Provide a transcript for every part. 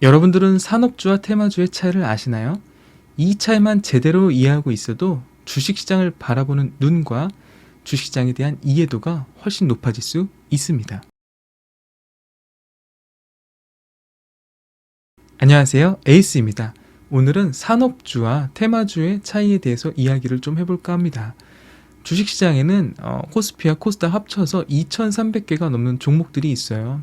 여러분들은 산업주와 테마주의 차이를 아시나요? 이 차이만 제대로 이해하고 있어도 주식시장을 바라보는 눈과 주식시장에 대한 이해도가 훨씬 높아질 수 있습니다. 안녕하세요. 에이스입니다. 오늘은 산업주와 테마주의 차이에 대해서 이야기를 좀 해볼까 합니다. 주식시장에는 코스피와 코스닥 합쳐서 2,300개가 넘는 종목들이 있어요.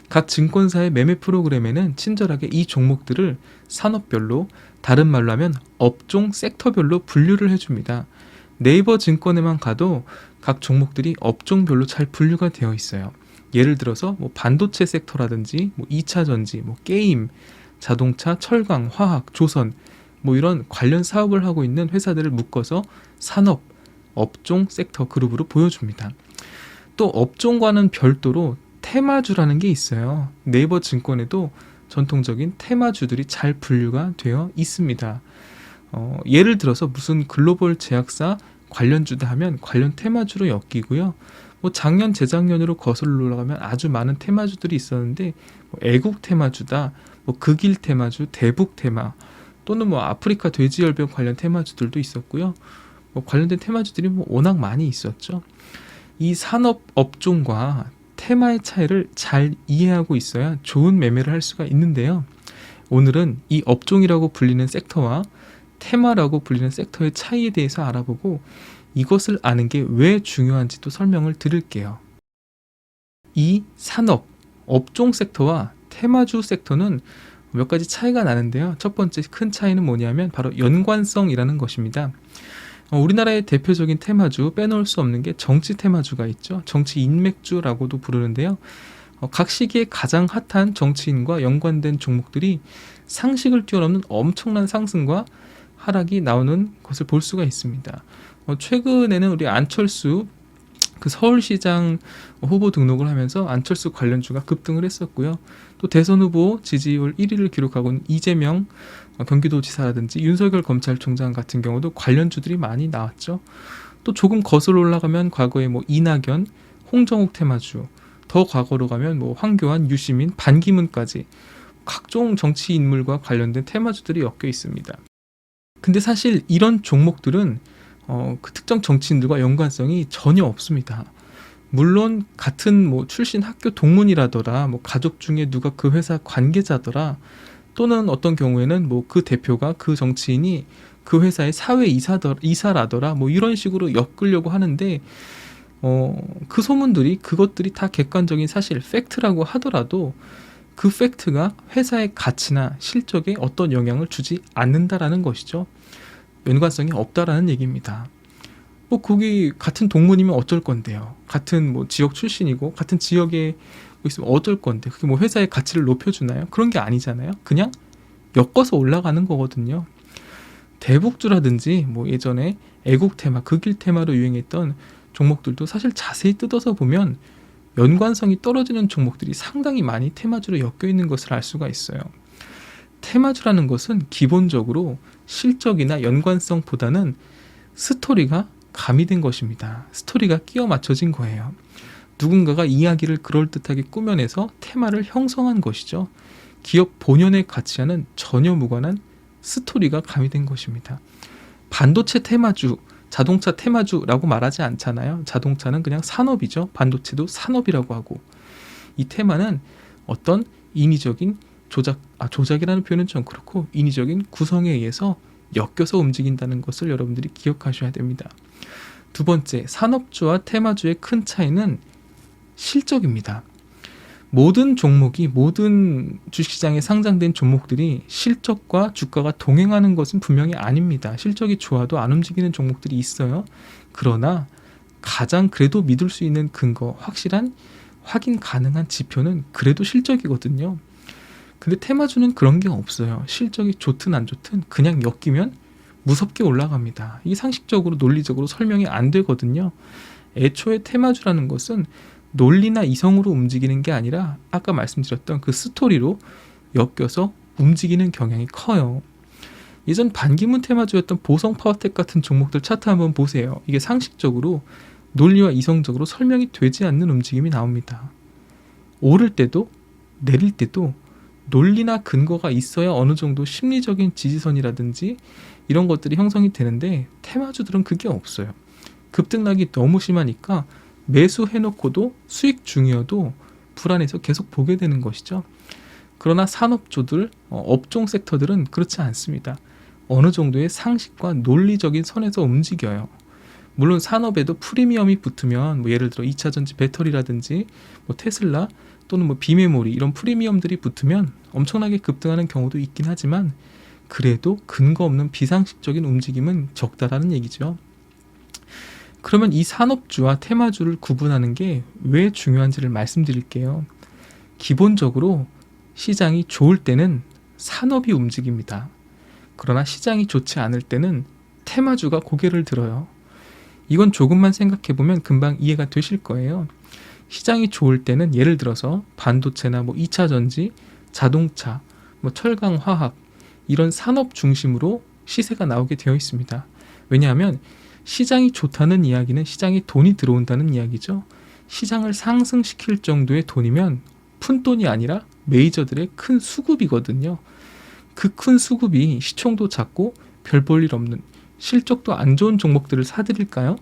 각 증권사의 매매 프로그램에는 친절하게 이 종목들을 산업별로, 다른 말로 하면 업종 섹터별로 분류를 해줍니다. 네이버 증권에만 가도 각 종목들이 업종별로 잘 분류가 되어 있어요. 예를 들어서 반도체 섹터라든지 2차 전지, 게임, 자동차, 철강, 화학, 조선 이런 관련 사업을 하고 있는 회사들을 묶어서 산업, 업종 섹터 그룹으로 보여줍니다. 또 업종과는 별도로 테마주라는 게 있어요. 네이버 증권에도 전통적인 테마주들이 잘 분류가 되어 있습니다. 예를 들어서 무슨 글로벌 제약사 관련주다 하면 관련 테마주로 엮이고요. 작년, 재작년으로 거슬러 올라가면 아주 많은 테마주들이 있었는데 애국 테마주다, 극일 테마주, 대북 테마, 또는 아프리카 돼지열병 관련 테마주들도 있었고요. 관련된 테마주들이 워낙 많이 있었죠. 이 산업 업종과 테마의 차이를 잘 이해하고 있어야 좋은 매매를 할 수가 있는데요. 오늘은 이 업종이라고 불리는 섹터와 테마라고 불리는 섹터의 차이에 대해서 알아보고 이것을 아는 게 왜 중요한지도 설명을 드릴게요. 이 산업, 업종 섹터와 테마주 섹터는 몇 가지 차이가 나는데요. 첫 번째 큰 차이는 뭐냐면 바로 연관성이라는 것입니다. 우리나라의 대표적인 테마주 빼놓을 수 없는 게 정치 테마주가 있죠. 정치 인맥주라고도 부르는데요. 각 시기에 가장 핫한 정치인과 연관된 종목들이 상식을 뛰어넘는 엄청난 상승과 하락이 나오는 것을 볼 수가 있습니다. 최근에는 우리 안철수 서울시장 후보 등록을 하면서 안철수 관련주가 급등을 했었고요. 또 대선 후보 지지율 1위를 기록하고 있는 이재명 경기도지사라든지 윤석열 검찰총장 같은 경우도 관련주들이 많이 나왔죠. 또 조금 거슬러 올라가면 과거에 이낙연, 홍정욱 테마주, 더 과거로 가면 황교안, 유시민, 반기문까지 각종 정치 인물과 관련된 테마주들이 엮여 있습니다. 근데 사실 이런 종목들은 그 특정 정치인들과 연관성이 전혀 없습니다. 물론 같은 출신 학교 동문이라더라, 가족 중에 누가 그 회사 관계자더라, 또는 어떤 경우에는 그 대표가 그 정치인이 그 회사의 사회 이사라더라, 이런 식으로 엮으려고 하는데 그 소문들이 그것들이 다 객관적인 사실 팩트라고 하더라도 그 팩트가 회사의 가치나 실적에 어떤 영향을 주지 않는다라는 것이죠. 연관성이 없다라는 얘기입니다. 거기 같은 동문이면 어쩔 건데요. 같은 지역 출신이고 같은 지역에 있으면 어쩔 건데 그게 회사의 가치를 높여주나요? 그런 게 아니잖아요. 그냥 엮어서 올라가는 거거든요. 대북주라든지 예전에 애국 테마, 극일 테마로 유행했던 종목들도 사실 자세히 뜯어서 보면 연관성이 떨어지는 종목들이 상당히 많이 테마주로 엮여 있는 것을 알 수가 있어요. 테마주라는 것은 기본적으로 실적이나 연관성보다는 스토리가 가미된 것입니다. 스토리가 끼워 맞춰진 거예요. 누군가가 이야기를 그럴듯하게 꾸며내서 테마를 형성한 것이죠. 기업 본연의 가치와는 전혀 무관한 스토리가 가미된 것입니다. 반도체 테마주, 자동차 테마주라고 말하지 않잖아요. 자동차는 그냥 산업이죠. 반도체도 산업이라고 하고, 이 테마는 어떤 인위적인 조작이라는 표현은 좀 그렇고 인위적인 구성에 의해서 엮여서 움직인다는 것을 여러분들이 기억하셔야 됩니다. 두 번째, 산업주와 테마주의 큰 차이는 실적입니다. 모든 종목이, 모든 주식시장에 상장된 종목들이 실적과 주가가 동행하는 것은 분명히 아닙니다. 실적이 좋아도 안 움직이는 종목들이 있어요. 그러나 가장 그래도 믿을 수 있는 근거, 확실한 확인 가능한 지표는 그래도 실적이거든요. 근데 테마주는 그런 게 없어요. 실적이 좋든 안 좋든 그냥 엮이면 무섭게 올라갑니다. 이게 상식적으로 논리적으로 설명이 안 되거든요. 애초에 테마주라는 것은 논리나 이성으로 움직이는 게 아니라 아까 말씀드렸던 그 스토리로 엮여서 움직이는 경향이 커요. 예전 반기문 테마주였던 보성 파워텍 같은 종목들 차트 한번 보세요. 이게 상식적으로 논리와 이성적으로 설명이 되지 않는 움직임이 나옵니다. 오를 때도 내릴 때도 논리나 근거가 있어야 어느 정도 심리적인 지지선이라든지 이런 것들이 형성이 되는데 테마주들은 그게 없어요. 급등락이 너무 심하니까 매수해놓고도 수익 중이어도 불안해서 계속 보게 되는 것이죠. 그러나 산업주들, 업종 섹터들은 그렇지 않습니다. 어느 정도의 상식과 논리적인 선에서 움직여요. 물론 산업에도 프리미엄이 붙으면 예를 들어 2차전지 배터리라든지 테슬라 또는 비메모리 이런 프리미엄들이 붙으면 엄청나게 급등하는 경우도 있긴 하지만 그래도 근거 없는 비상식적인 움직임은 적다라는 얘기죠. 그러면 이 산업주와 테마주를 구분하는 게 왜 중요한지를 말씀드릴게요. 기본적으로 시장이 좋을 때는 산업이 움직입니다. 그러나 시장이 좋지 않을 때는 테마주가 고개를 들어요. 이건 조금만 생각해보면 금방 이해가 되실 거예요. 시장이 좋을 때는 예를 들어서 반도체나 2차전지, 자동차, 철강, 화학 이런 산업 중심으로 시세가 나오게 되어 있습니다. 왜냐하면 시장이 좋다는 이야기는 시장에 돈이 들어온다는 이야기죠. 시장을 상승시킬 정도의 돈이면 푼돈이 아니라 메이저들의 큰 수급이거든요. 그 큰 수급이 시총도 작고 별 볼 일 없는 실적도 안 좋은 종목들을 사들일까요?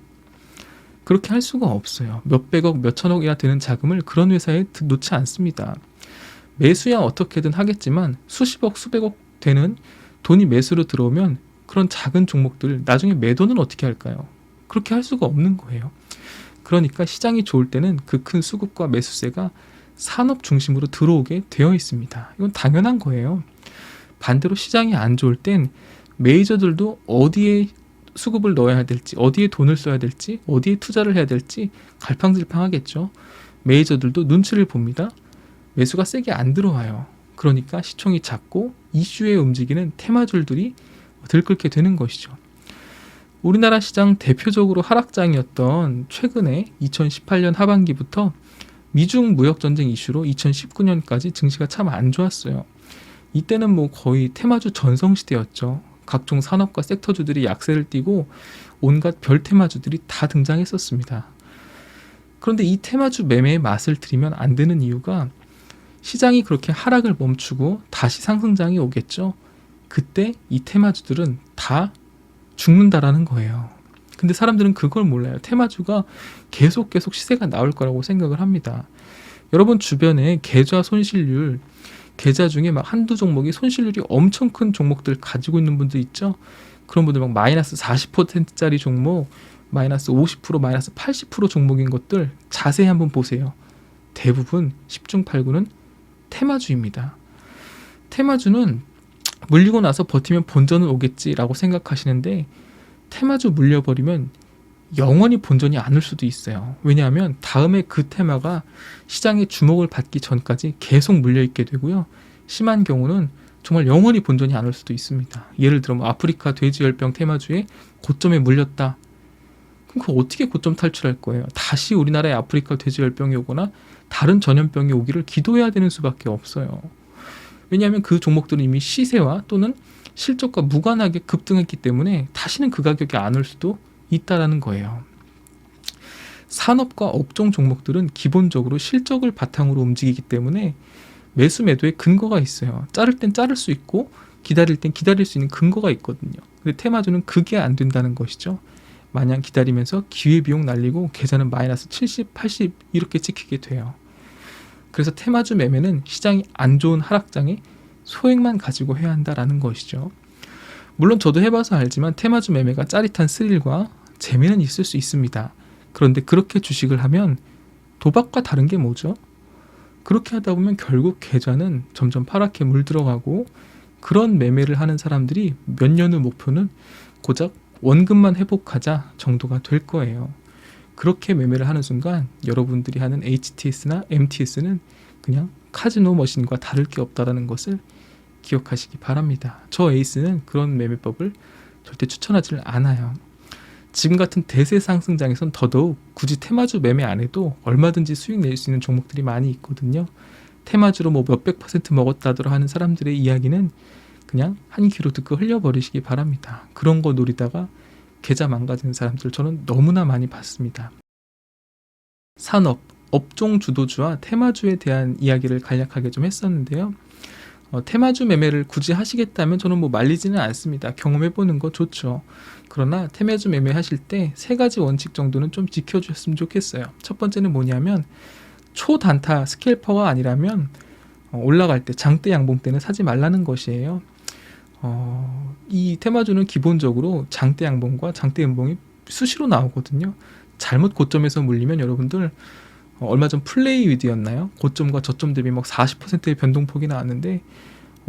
그렇게 할 수가 없어요. 몇백억, 몇천억이나 되는 자금을 그런 회사에 놓지 않습니다. 매수야 어떻게든 하겠지만 수십억, 수백억 되는 돈이 매수로 들어오면 그런 작은 종목들 나중에 매도는 어떻게 할까요? 그렇게 할 수가 없는 거예요. 그러니까 시장이 좋을 때는 그 큰 수급과 매수세가 산업 중심으로 들어오게 되어 있습니다. 이건 당연한 거예요. 반대로 시장이 안 좋을 땐 메이저들도 어디에 수급을 넣어야 될지, 어디에 돈을 써야 될지, 어디에 투자를 해야 될지 갈팡질팡하겠죠. 메이저들도 눈치를 봅니다. 매수가 세게 안 들어와요. 그러니까 시총이 작고 이슈에 움직이는 테마줄들이 들끓게 되는 것이죠. 우리나라 시장 대표적으로 하락장이었던 최근에 2018년 하반기부터 미중 무역전쟁 이슈로 2019년까지 증시가 참 안 좋았어요. 이때는 거의 테마주 전성시대였죠. 각종 산업과 섹터주들이 약세를 띠고 온갖 별 테마주들이 다 등장했었습니다. 그런데 이 테마주 매매의 맛을 들이면 안 되는 이유가 시장이 그렇게 하락을 멈추고 다시 상승장이 오겠죠. 그때 이 테마주들은 다 죽는다라는 거예요. 근데 사람들은 그걸 몰라요. 테마주가 계속 시세가 나올 거라고 생각을 합니다. 여러분 주변에 계좌 손실률, 계좌 중에 한두 종목이 손실률이 엄청 큰 종목들 가지고 있는 분들 있죠. 그런 분들 마이너스 40%짜리 종목, 마이너스 50%, 마이너스 80% 종목인 것들 자세히 한번 보세요. 대부분 10중 8구는 테마주입니다. 테마주는 물리고 나서 버티면 본전은 오겠지라고 생각하시는데 테마주 물려버리면 영원히 본전이 안 올 수도 있어요. 왜냐하면 다음에 그 테마가 시장의 주목을 받기 전까지 계속 물려있게 되고요. 심한 경우는 정말 영원히 본전이 안 올 수도 있습니다. 예를 들어 아프리카 돼지열병 테마주에 고점에 물렸다. 그럼 그거 어떻게 고점 탈출할 거예요? 다시 우리나라에 아프리카 돼지열병이 오거나 다른 전염병이 오기를 기도해야 되는 수밖에 없어요. 왜냐하면 그 종목들은 이미 시세와 또는 실적과 무관하게 급등했기 때문에 다시는 그 가격이 안 올 수도 있다라는 거예요. 산업과 업종 종목들은 기본적으로 실적을 바탕으로 움직이기 때문에 매수 매도에 근거가 있어요. 자를 땐 자를 수 있고 기다릴 땐 기다릴 수 있는 근거가 있거든요. 근데 테마주는 그게 안 된다는 것이죠. 마냥 기다리면서 기회비용 날리고 계좌는 마이너스 70, 80 이렇게 찍히게 돼요. 그래서 테마주 매매는 시장이 안 좋은 하락장에 소액만 가지고 해야 한다라는 것이죠. 물론 저도 해봐서 알지만 테마주 매매가 짜릿한 스릴과 재미는 있을 수 있습니다. 그런데 그렇게 주식을 하면 도박과 다른 게 뭐죠? 그렇게 하다 보면 결국 계좌는 점점 파랗게 물들어가고 그런 매매를 하는 사람들이 몇 년 후 목표는 고작 원금만 회복하자 정도가 될 거예요. 그렇게 매매를 하는 순간 여러분들이 하는 HTS나 MTS는 그냥 카지노 머신과 다를 게 없다는 것을 기억하시기 바랍니다. 저 에이스는 그런 매매법을 절대 추천하지를 않아요. 지금 같은 대세 상승장에선 더더욱 굳이 테마주 매매 안 해도 얼마든지 수익 낼 수 있는 종목들이 많이 있거든요. 테마주로 몇백 % 먹었다더라 하는 사람들의 이야기는 그냥 한 귀로 듣고 흘려버리시기 바랍니다. 그런 거 노리다가 계좌 망가지는 사람들 저는 너무나 많이 봤습니다. 산업, 업종 주도주와 테마주에 대한 이야기를 간략하게 좀 했었는데요. 테마주 매매를 굳이 하시겠다면 저는 뭐 말리지는 않습니다. 경험해보는 거 좋죠. 그러나 테마주 매매하실 때 세 가지 원칙 정도는 좀 지켜주셨으면 좋겠어요. 첫 번째는 뭐냐면 초단타 스캘퍼가 아니라면 올라갈 때 장대 양봉 때는 사지 말라는 것이에요. 이 테마주는 기본적으로 장대 양봉과 장대 음봉이 수시로 나오거든요. 잘못 고점에서 물리면 여러분들 얼마 전 플레이 위드였나요? 고점과 저점 대비 막 40%의 변동폭이 나왔는데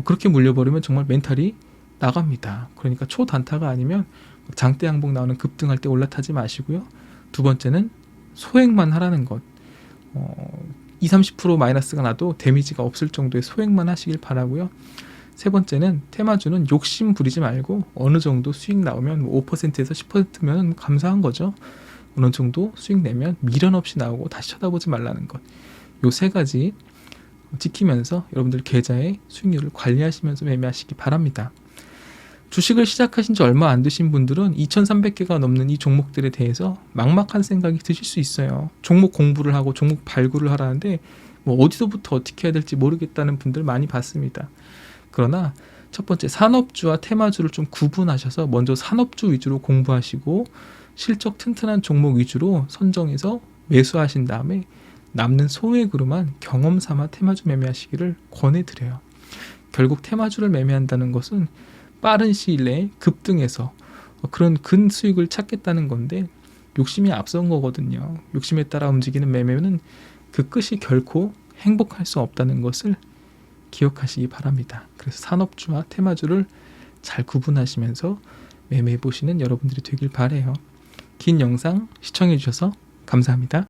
그렇게 물려버리면 정말 멘탈이 나갑니다. 그러니까 초단타가 아니면 장대 양봉 나오는 급등할 때 올라타지 마시고요. 두 번째는 소액만 하라는 것. 20-30% 마이너스가 나도 데미지가 없을 정도의 소액만 하시길 바라고요. 세 번째는 테마주는 욕심 부리지 말고 어느 정도 수익 나오면 5%에서 10%면 감사한 거죠. 어느 정도 수익 내면 미련 없이 나오고 다시 쳐다보지 말라는 것. 요 세 가지 지키면서 여러분들 계좌의 수익률을 관리하시면서 매매하시기 바랍니다. 주식을 시작하신 지 얼마 안 되신 분들은 2,300개가 넘는 이 종목들에 대해서 막막한 생각이 드실 수 있어요. 종목 공부를 하고 종목 발굴을 하라는데 뭐 어디서부터 어떻게 해야 될지 모르겠다는 분들 많이 봤습니다. 그러나 첫 번째 산업주와 테마주를 좀 구분하셔서 먼저 산업주 위주로 공부하시고 실적 튼튼한 종목 위주로 선정해서 매수하신 다음에 남는 소액으로만 경험 삼아 테마주 매매하시기를 권해드려요. 결국 테마주를 매매한다는 것은 빠른 시일 내에 급등해서 그런 근 수익을 찾겠다는 건데 욕심이 앞선 거거든요. 욕심에 따라 움직이는 매매는 그 끝이 결코 행복할 수 없다는 것을 기억하시기 바랍니다. 그래서 산업주와 테마주를 잘 구분하시면서 매매해 보시는 여러분들이 되길 바라요. 긴 영상 시청해 주셔서 감사합니다.